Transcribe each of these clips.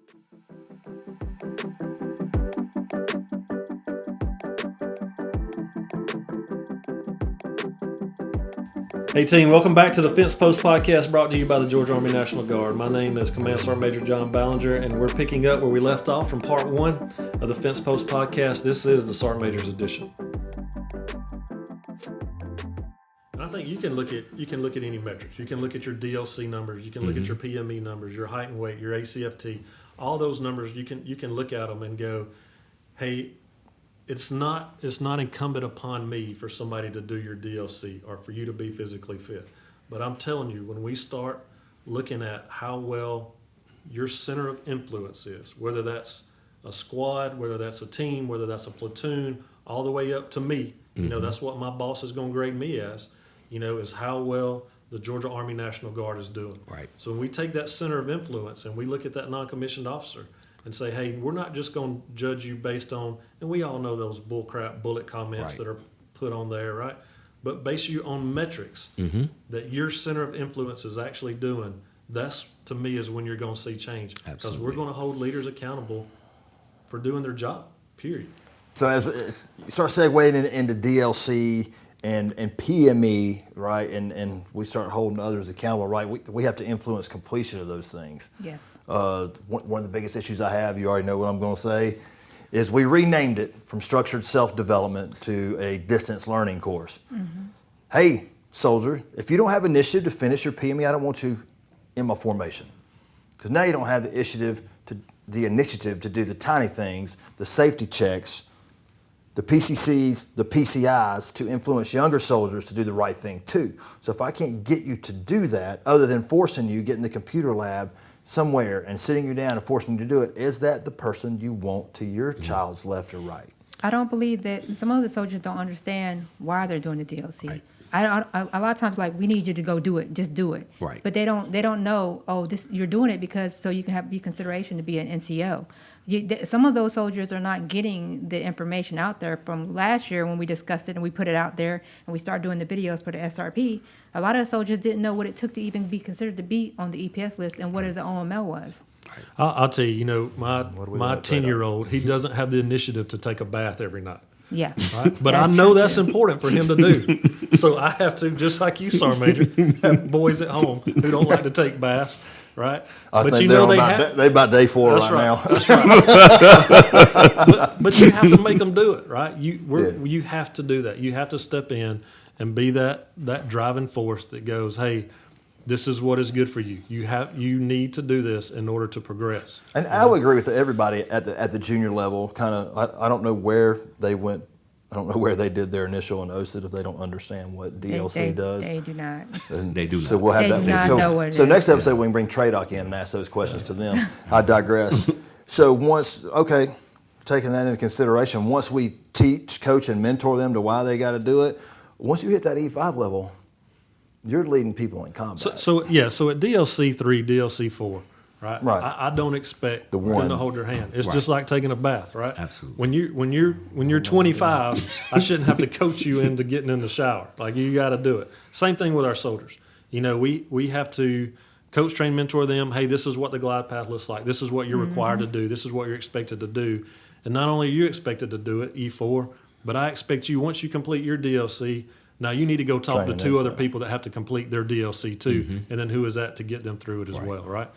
Hey team, welcome back to the Fencepost Podcast brought to you by the Georgia Army National Guard. My name is Command Sergeant Major John Ballenger, and we're picking up where we left off from part 1 of the Fencepost Podcast. This is the Sergeant Major's edition. And I think you can look at any metrics. You can look at your DLC numbers, you can look at your PME numbers, your height and weight, your ACFT, all those numbers. You can look at them and go, hey, it's not incumbent upon me for somebody to do your DLC or for you to be physically fit. But I'm telling you, when we start looking at how well your center of influence is, whether that's a squad, whether that's a team, whether that's a platoon, all the way up to me, you know, that's what my boss is going to grade me as, you know, is how well the Georgia Army National Guard is doing. Right. So when we take that center of influence and we look at that non-commissioned officer and say, hey, we're not just going to judge you based on, and we all know those bullcrap bullet comments Right. that are put on there, right? But base you on metrics that your center of influence is actually doing. That's, to me, is when you're going to see change. Because we're Absolutely. going to hold leaders accountable for doing their job, period. So as you start segueing into DLC and PME, right, and we start holding others accountable, right, we have to influence completion of those things. Yes. One of the biggest issues I have, you already know what I'm going to say, is we renamed it from structured self-development to a distance learning course. Hey, soldier, if you don't have initiative to finish your PME, I don't want you in my formation. Because now you don't have the initiative to do the tiny things, the safety checks, the PCCs, the PCIs, to influence younger soldiers to do the right thing too. So if I can't get you to do that, other than forcing you, get in the computer lab somewhere and sitting you down and forcing you to do it, is that the person you want to your child's left or right? I don't believe that some of the soldiers don't understand why they're doing the DLC. Right. A lot of times, like, we need you to go do it, just do it. Right. But they don't know. Oh, this you're doing it because so you can be consideration to be an NCO. Some of those soldiers are not getting the information out there from last year when we discussed it and we put it out there and we started doing the videos for the SRP. A lot of the soldiers didn't know what it took to even be considered to be on the EPS list and what the OML was. I'll tell you, you know, my gonna trade 10-year-old, he doesn't have the initiative to take a bath every night. Yeah. Right? But I That's know true, that's too. important for him to do. So I have to, just like you, Sergeant Major, have boys at home who don't like to take baths, right? I but think you they're know they're about day 4 that's right now. That's right. but you have to make them do it, right? You have to do that. You have to step in and be that driving force that goes, hey, this is what is good for you. You need to do this in order to progress. And I would agree with everybody at the junior level. Kind of, I don't know where they went. I don't know where they did their initial and OSIT if they don't understand what DLC does. They do not. And They do So not. we'll have They that. do not so know what it so is. next episode we can bring Tradoc in and ask those questions to them. I digress. So taking that into consideration, once we teach, coach, and mentor them to why they got to do it, once you hit that E5 level, you're leading people in combat. So at DLC 3, DLC 4, right? Right. I don't expect The them one. to hold their hand. It's Right. just like taking a bath, right? Absolutely. When you're 25, I shouldn't have to coach you into getting in the shower. Like, you got to do it. Same thing with our soldiers. You know, we have to coach, train, mentor them. Hey, this is what the glide path looks like. This is what you're required to do. This is what you're expected to do. And not only are you expected to do it, E4, but I expect you, once you complete your DLC, now you need to go talk Train to them 2 into other that. people that have to complete their DLC too, and then who is that to get them through it as Right. well, right?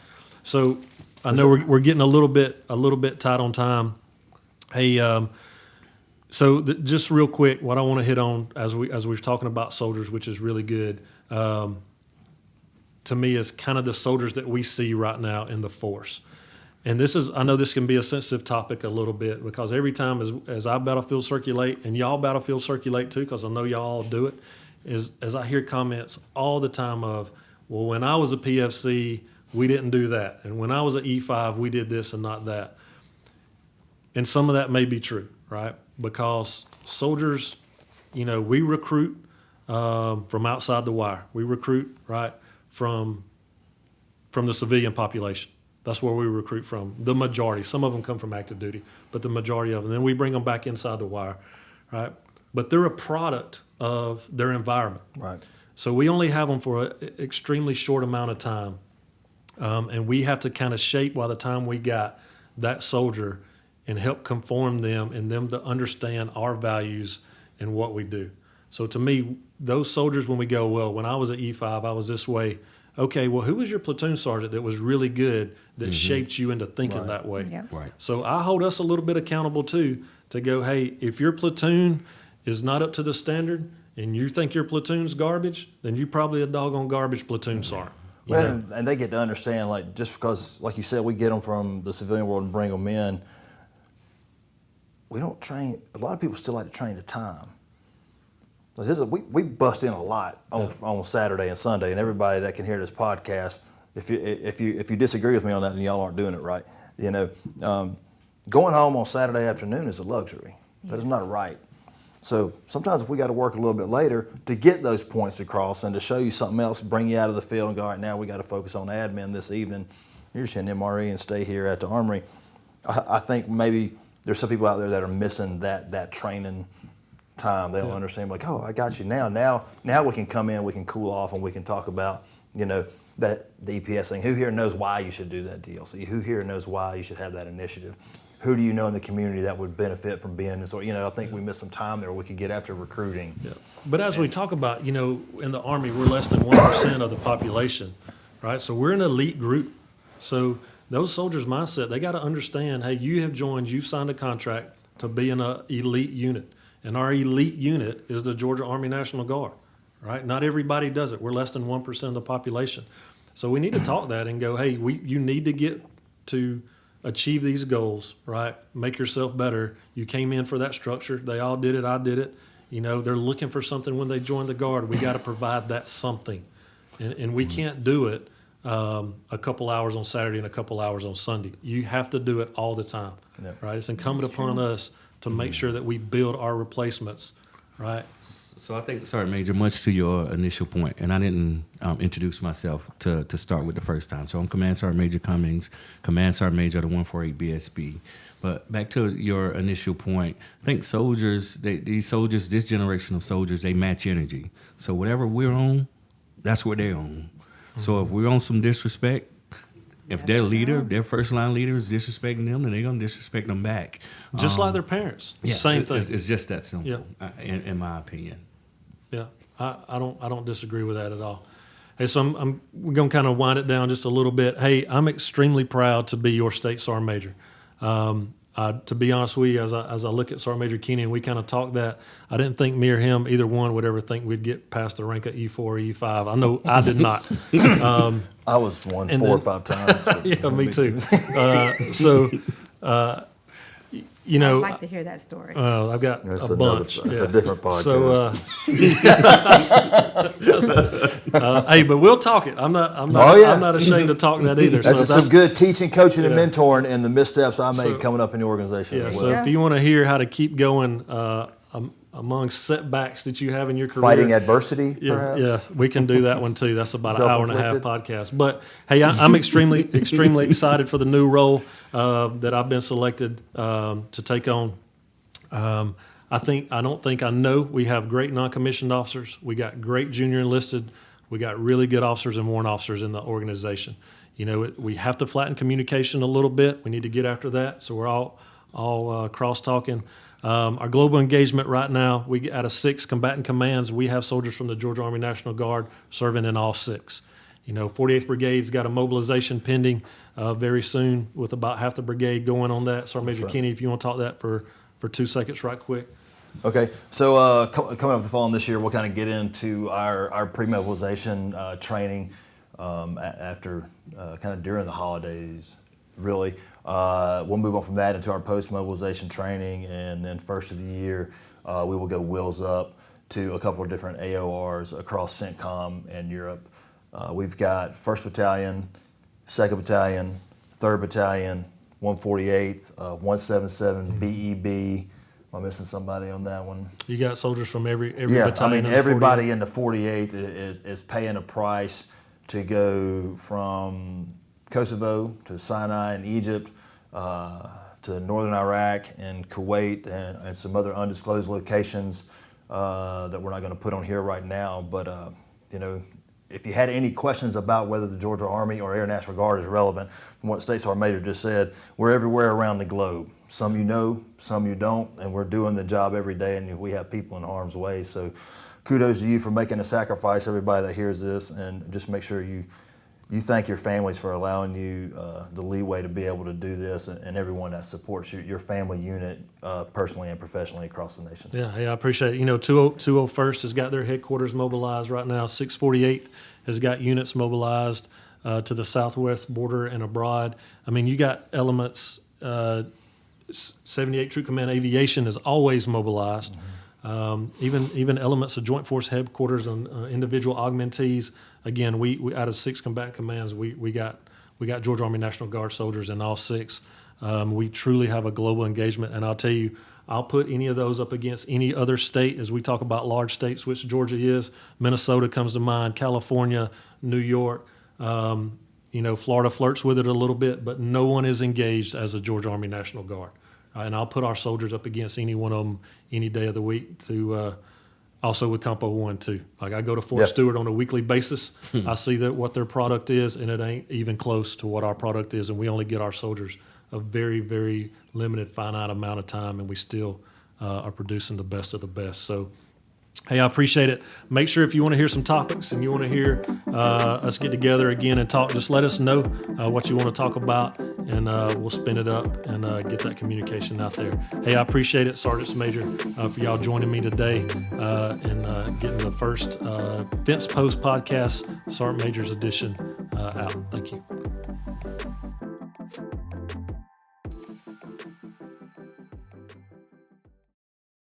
So I know we're getting a little bit tight on time. Hey, just real quick, what I want to hit on as we're talking about soldiers, which is really good, to me is kind of the soldiers that we see right now in the force. And I know this can be a sensitive topic a little bit, because every time as I battlefield circulate, and y'all battlefield circulate too, because I know y'all all do it, as I hear comments all the time of, well, when I was a PFC, we didn't do that. And when I was an E5, we did this and not that. And some of that may be true, right? Because soldiers, you know, we recruit from outside the wire. We recruit, right, from the civilian population. That's where we recruit from, the majority. Some of them come from active duty, but the majority of them. Then we bring them back inside the wire, right? But they're a product of their environment. Right. So we only have them for an extremely short amount of time. And we have to kind of shape by the time we got that soldier and help conform them and them to understand our values and what we do. So to me, those soldiers, when we go, well, when I was at E5, I was this way. Okay, well, who was your platoon sergeant that was really good that shaped you into thinking that way? Yep. Right. So I hold us a little bit accountable too to go, hey, if your platoon is not up to the standard and you think your platoon's garbage, then you probably a doggone garbage platoon sergeant. You Well, know? and they get to understand, like, just because, like you said, we get them from the civilian world and bring them in, we don't train. A lot of people still like to train to time. Like, we bust in a lot on Saturday and Sunday, and everybody that can hear this podcast, if you disagree with me on that, then y'all aren't doing it right. You know, going home on Saturday afternoon is a luxury. That is not right. So sometimes we got to work a little bit later to get those points across and to show you something else, bring you out of the field and go, all right, now we got to focus on admin this evening. You're just an MRE and stay here at the Armory. I think maybe there's some people out there that are missing that training time. They don't understand, like, oh, I got you now. Now we can come in, we can cool off, and we can talk about, you know, that the EPS thing. Who here knows why you should do that DLC? Who here knows why you should have that initiative? Who do you know in the community that would benefit from being in this? Or, you know, I think we missed some time there. We could get after recruiting. Yeah. But as we talk about, you know, in the Army, we're less than 1% of the population, right? So we're an elite group. So those soldiers' mindset, they got to understand, hey, you have joined, you've signed a contract to be in an elite unit. And our elite unit is the Georgia Army National Guard, right? Not everybody does it. We're less than 1% of the population. So we need to talk that and go, hey, you need to get to achieve these goals, right? Make yourself better. You came in for that structure. They all did it. I did it. You know, they're looking for something when they join the Guard. We got to provide that something. And we can't do it a couple hours on Saturday and a couple hours on Sunday. You have to do it all the time, right? It's incumbent upon us to make sure that we build our replacements, right? So I think, Sergeant Major, much to your initial point, and I didn't introduce myself to start with the first time. So I'm Command Sergeant Major Cummings, Command Sergeant Major of the 148 BSB. But back to your initial point, I think soldiers, these soldiers, this generation of soldiers, they match energy. So whatever we're on, that's what they're on. So if we're on some disrespect, if their leader, their first line leader is disrespecting them, then they're going to disrespect them back. Just like their parents. Same thing. It's just that simple, Yeah. in my opinion. Yeah, I don't disagree with that at all. Hey, so we're going to kind of wind it down just a little bit. Hey, I'm extremely proud to be your state Sergeant Major. To be honest with you, as I look at Sergeant Major Keeney and we kind of talked that, I didn't think me or him, either one, would ever think we'd get past the rank of E4 or E5. I know I did not. I was 4 or 5 times. Yeah, me too. You know, I'd like to hear that story. I've got That's a bunch. That's a different podcast. So, hey, but we'll talk it. I'm not Oh, yeah. I'm not ashamed to talk that either. That's So just some good teaching, coaching, and Yeah. mentoring and the missteps I made So- coming up in the organization Yeah, as so well. if you want to hear how to keep going among setbacks that you have in your career, Fighting adversity, yeah, perhaps? yeah, we can do that one too. That's about an hour and a half Self-inflicted. podcast. But hey, I'm extremely excited for the new role that I've been selected to take on. I know we have great non-commissioned officers. We got great junior enlisted. We got really good officers and warrant officers in the organization. You know, we have to flatten communication a little bit. We need to get after that. So we're all cross-talking. Our global engagement right now, we out of 6 combatant commands, we have soldiers from the Georgia Army National Guard serving in all 6. You know, 48th Brigade's got a mobilization pending very soon with about half the brigade going on that. Sergeant Major right. Kinney, if you want to talk that for 2 seconds right quick. Okay, so coming up the fall this year, we'll kind of get into our pre-mobilization training after kind of during the holidays, really. We'll move on from that into our post-mobilization training, and then first of the year, we will go wheels up to a couple of different AORs across CENTCOM and Europe. We've got 1st Battalion, 2nd Battalion, 3rd Battalion, 148th, 177 BEB. Am I missing somebody on that one? You got soldiers from every Yeah, I battalion. mean, in the everybody 48th. in the 48th is paying a price to go from Kosovo to Sinai and Egypt to northern Iraq and Kuwait and some other undisclosed locations that we're not going to put on here right now. But, you know, if you had any questions about whether the Georgia Army or Air National Guard is relevant, from what Staff Sergeant Major just said, we're everywhere around the globe. Some you know, some you don't, and we're doing the job every day, and we have people in harm's way. So kudos to you for making a sacrifice, everybody that hears this, and just make sure you thank your families for allowing you the leeway to be able to do this, and everyone that supports your family unit personally and professionally across the nation. Yeah, hey, I appreciate it. You know, 201st has got their headquarters mobilized right now. 648th has got units mobilized to the southwest border and abroad. I mean, you got elements. 78 Troop Command Aviation is always mobilized. Even elements of Joint Force Headquarters and individual augmentees. Again, we out of 6 combatant commands, we got Georgia Army National Guard soldiers in all 6. We truly have a global engagement, and I'll tell you, I'll put any of those up against any other state as we talk about large states, which Georgia is. Minnesota comes to mind, California, New York. You know, Florida flirts with it a little bit, but no one is engaged as a Georgia Army National Guard. And I'll put our soldiers up against any one of them any day of the week. To also with Compo 1 too. Like I go to Fort Stewart on a weekly basis. I see that what their product is, and it ain't even close to what our product is. And we only get our soldiers a very, very limited, finite amount of time, and we still are producing the best of the best. So, hey, I appreciate it. Make sure if you want to hear some topics and you want to hear us get together again and talk, just let us know what you want to talk about, and we'll spin it up and get that communication out there. Hey, I appreciate it, Sergeant Major, for y'all joining me today and getting the first Fencepost Podcast, Sergeant Major's edition out. Thank you.